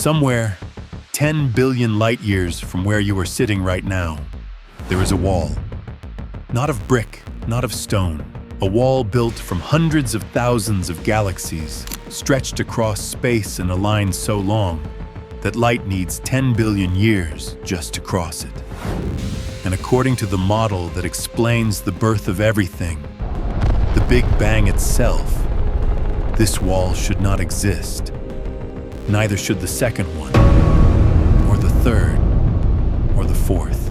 Somewhere 10 billion light years from where you are sitting right now, there is a wall. Not of brick, not of stone. A wall built from hundreds of thousands of galaxies, stretched across space in a line so long that light needs 10 billion years just to cross it. And according to the model that explains the birth of everything, the Big Bang itself, this wall should not exist. Neither should the second one, or the third, or the fourth.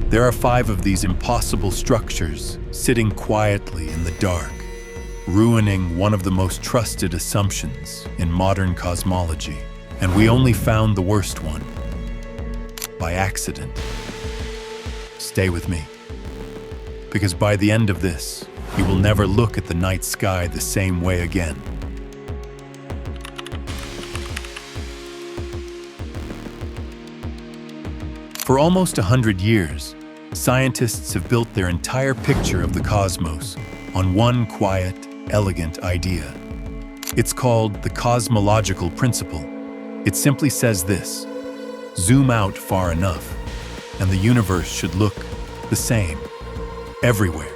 There are 5 of these impossible structures sitting quietly in the dark, ruining one of the most trusted assumptions in modern cosmology. And we only found the worst one by accident. Stay with me, because by the end of this, you will never look at the night sky the same way again. For almost 100 years, scientists have built their entire picture of the cosmos on one quiet, elegant idea. It's called the Cosmological Principle. It simply says this: zoom out far enough, and the universe should look the same, everywhere,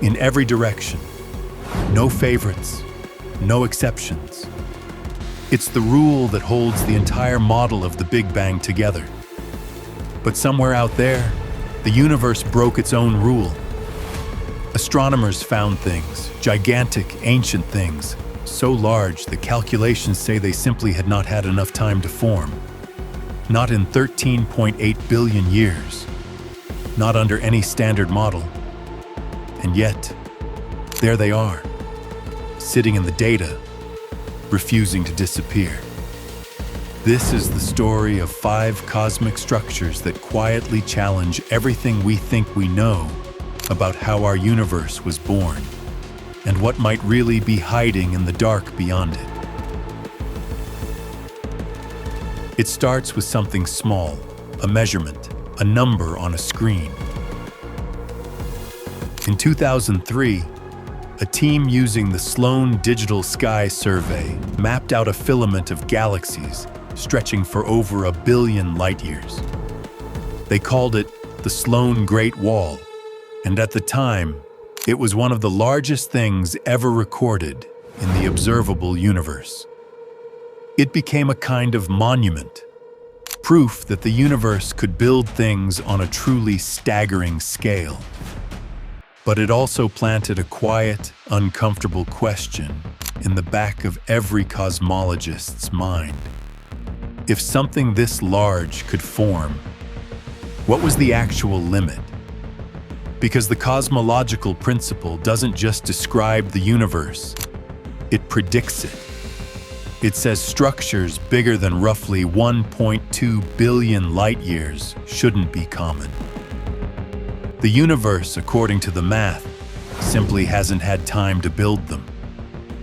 in every direction. No favorites, no exceptions. It's the rule that holds the entire model of the Big Bang together. But somewhere out there, the universe broke its own rule. Astronomers found things, gigantic, ancient things, so large that calculations say they simply had not had enough time to form. Not in 13.8 billion years. Not under any standard model. And yet, there they are, sitting in the data, refusing to disappear. This is the story of 5 cosmic structures that quietly challenge everything we think we know about how our universe was born, and what might really be hiding in the dark beyond it. It starts with something small, a measurement, a number on a screen. In 2003, a team using the Sloan Digital Sky Survey mapped out a filament of galaxies stretching for over 1 billion light-years. They called it the Sloan Great Wall, and at the time, it was one of the largest things ever recorded in the observable universe. It became a kind of monument, proof that the universe could build things on a truly staggering scale. But it also planted a quiet, uncomfortable question in the back of every cosmologist's mind. If something this large could form, what was the actual limit? Because the cosmological principle doesn't just describe the universe, it predicts it. It says structures bigger than roughly 1.2 billion light-years shouldn't be common. The universe, according to the math, simply hasn't had time to build them,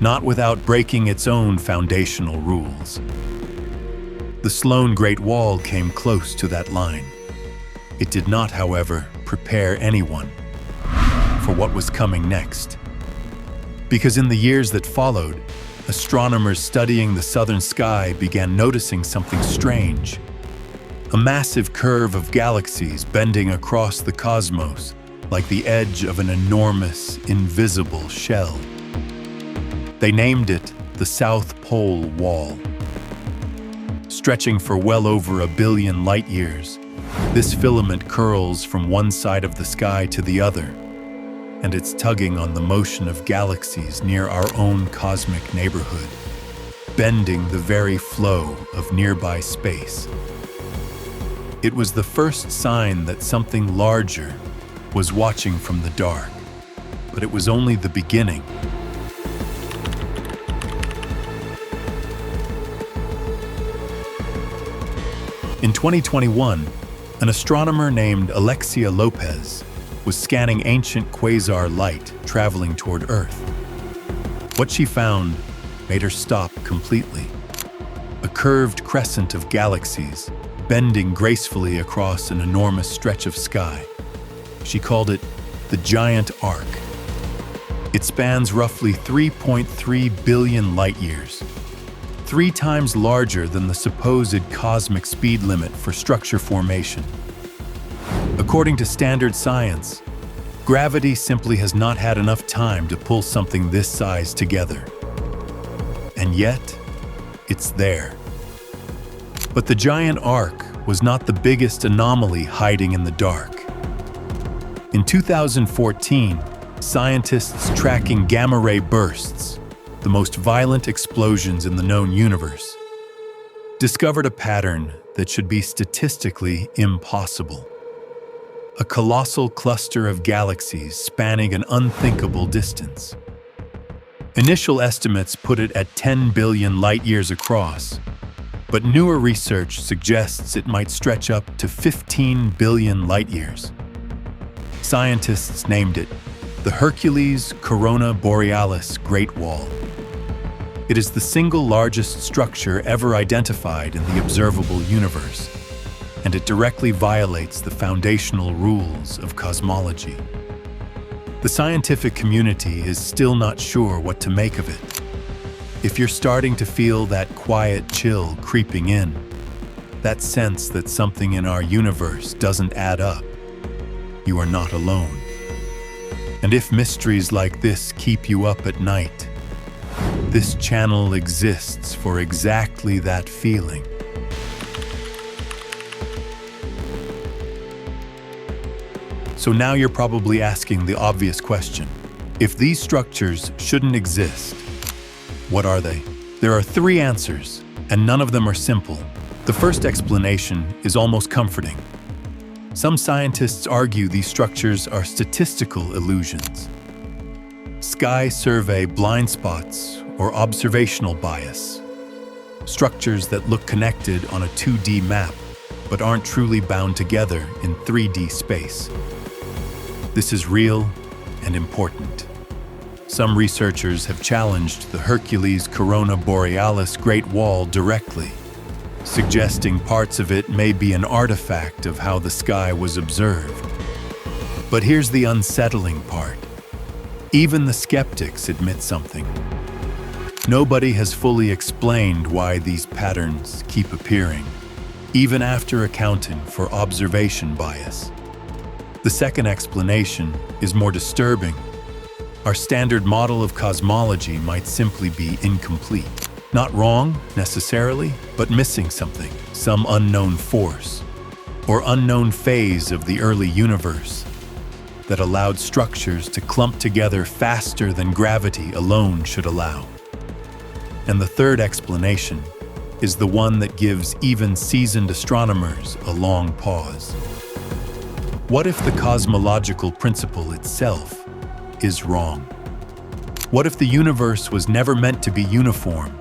not without breaking its own foundational rules. The Sloan Great Wall came close to that line. It did not, however, prepare anyone for what was coming next. Because in the years that followed, astronomers studying the southern sky began noticing something strange. A massive curve of galaxies bending across the cosmos like the edge of an enormous, invisible shell. They named it the South Pole Wall. Stretching for well over 1 billion light-years, this filament curls from one side of the sky to the other, and it's tugging on the motion of galaxies near our own cosmic neighborhood, bending the very flow of nearby space. It was the first sign that something larger was watching from the dark, but it was only the beginning. In 2021, an astronomer named Alexia Lopez was scanning ancient quasar light traveling toward Earth. What she found made her stop completely. A curved crescent of galaxies, bending gracefully across an enormous stretch of sky. She called it the Giant Arc. It spans roughly 3.3 billion light-years, 3 times larger than the supposed cosmic speed limit for structure formation. According to standard science, gravity simply has not had enough time to pull something this size together. And yet, it's there. But the giant arc was not the biggest anomaly hiding in the dark. In 2014, scientists tracking gamma-ray bursts, the most violent explosions in the known universe, discovered a pattern that should be statistically impossible. A colossal cluster of galaxies spanning an unthinkable distance. Initial estimates put it at 10 billion light-years across, but newer research suggests it might stretch up to 15 billion light-years. Scientists named it the Hercules-Corona Borealis Great Wall. It is the single largest structure ever identified in the observable universe, and it directly violates the foundational rules of cosmology. The scientific community is still not sure what to make of it. If you're starting to feel that quiet chill creeping in, that sense that something in our universe doesn't add up, you are not alone. And if mysteries like this keep you up at night, this channel exists for exactly that feeling. So now you're probably asking the obvious question. If these structures shouldn't exist, what are they? There are 3 answers, and none of them are simple. The first explanation is almost comforting. Some scientists argue these structures are statistical illusions. Sky survey blind spots or observational bias. Structures that look connected on a 2D map, but aren't truly bound together in 3D space. This is real and important. Some researchers have challenged the Hercules-Corona Borealis Great Wall directly, suggesting parts of it may be an artifact of how the sky was observed. But here's the unsettling part. Even the skeptics admit something. Nobody has fully explained why these patterns keep appearing, even after accounting for observation bias. The second explanation is more disturbing. Our standard model of cosmology might simply be incomplete. Not wrong, necessarily, but missing something, some unknown force, or unknown phase of the early universe that allowed structures to clump together faster than gravity alone should allow. And the third explanation is the one that gives even seasoned astronomers a long pause. What if the cosmological principle itself is wrong? What if the universe was never meant to be uniform?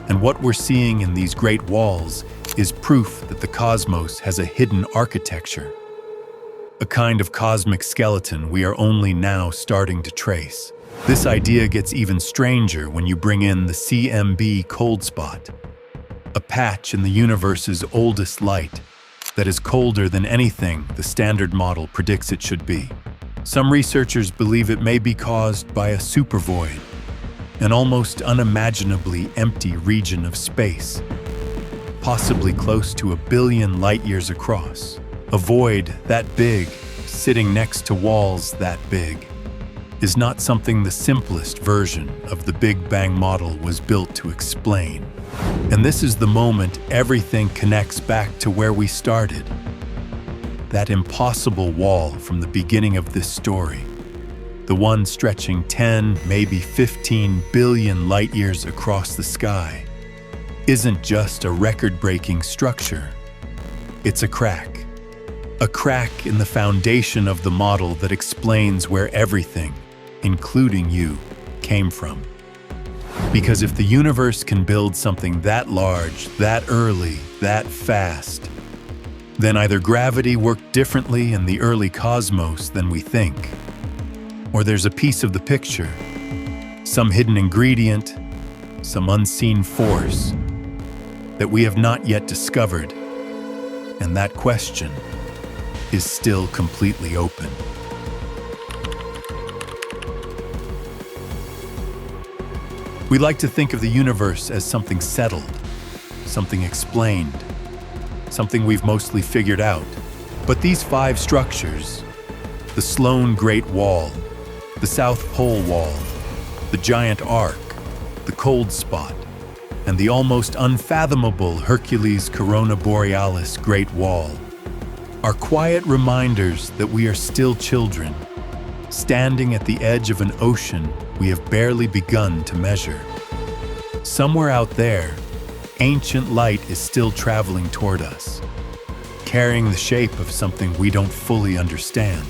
And what we're seeing in these great walls is proof that the cosmos has a hidden architecture, a kind of cosmic skeleton we are only now starting to trace. This idea gets even stranger when you bring in the CMB cold spot, a patch in the universe's oldest light that is colder than anything the standard model predicts it should be. Some researchers believe it may be caused by a supervoid, an almost unimaginably empty region of space, possibly close to 1 billion light-years across. A void that big, sitting next to walls that big, is not something the simplest version of the Big Bang model was built to explain. And this is the moment everything connects back to where we started. That impossible wall from the beginning of this story, the one stretching 10, maybe 15 billion light-years across the sky, isn't just a record-breaking structure. It's a crack in the foundation of the model that explains where everything, including you, came from. Because if the universe can build something that large, that early, that fast, then either gravity worked differently in the early cosmos than we think, or there's a piece of the picture, some hidden ingredient, some unseen force that we have not yet discovered, and that question is still completely open. We like to think of the universe as something settled, something explained, something we've mostly figured out. But these 5 structures, the Sloan Great Wall, the South Pole Wall, the giant arc, the cold spot, and the almost unfathomable Hercules-Corona Borealis Great Wall, are quiet reminders that we are still children, standing at the edge of an ocean we have barely begun to measure. Somewhere out there, ancient light is still traveling toward us, carrying the shape of something we don't fully understand.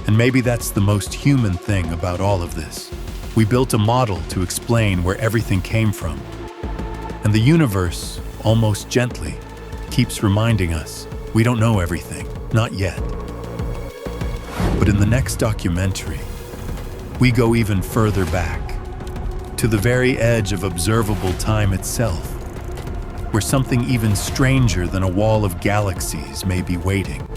And maybe that's the most human thing about all of this. We built a model to explain where everything came from. And the universe, almost gently, keeps reminding us we don't know everything, not yet. But in the next documentary, we go even further back, to the very edge of observable time itself, where something even stranger than a wall of galaxies may be waiting.